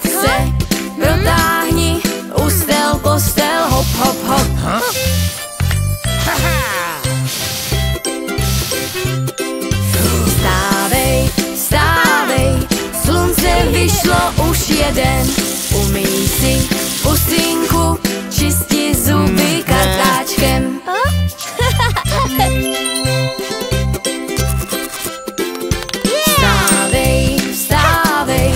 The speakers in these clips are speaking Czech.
Pojď se, protáhni, ustel, postel, hop, hop, hop. Vstávej, vstávej, slunce vyšlo už jeden. Umyj si pusinku, čisti zuby kartáčkem. Vstávej, vstávej,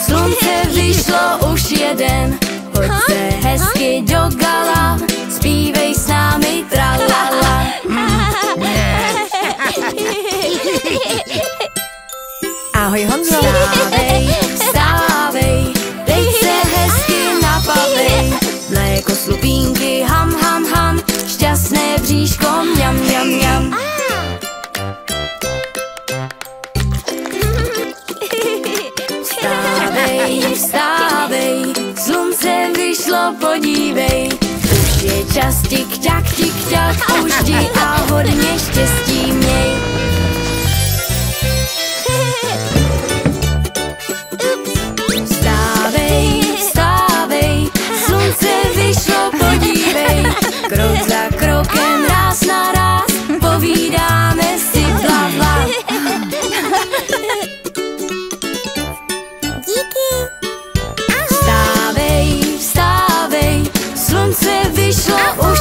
slunce vyšlo už jeden. Hoď se hezky do gala, zpívej s námi tralala. Ahoj Honzo. Vstávej, vstávej, teď se hezky napavej. Mléko z lupínky, ham, ham, ham, šťastné bříško, mňam, mňam, mňam. Vstávej, vstávej, slunce vyšlo, podívej. Už je čas tik-ťak, už jdi a hodně štěstí měj. Vstávej, vstávej, slunce vyšlo, podívej. Krok za krokem, ráz na ráz, povídáme si bla bla. Díky. Vstávej, vstávej, slunce vyšlo už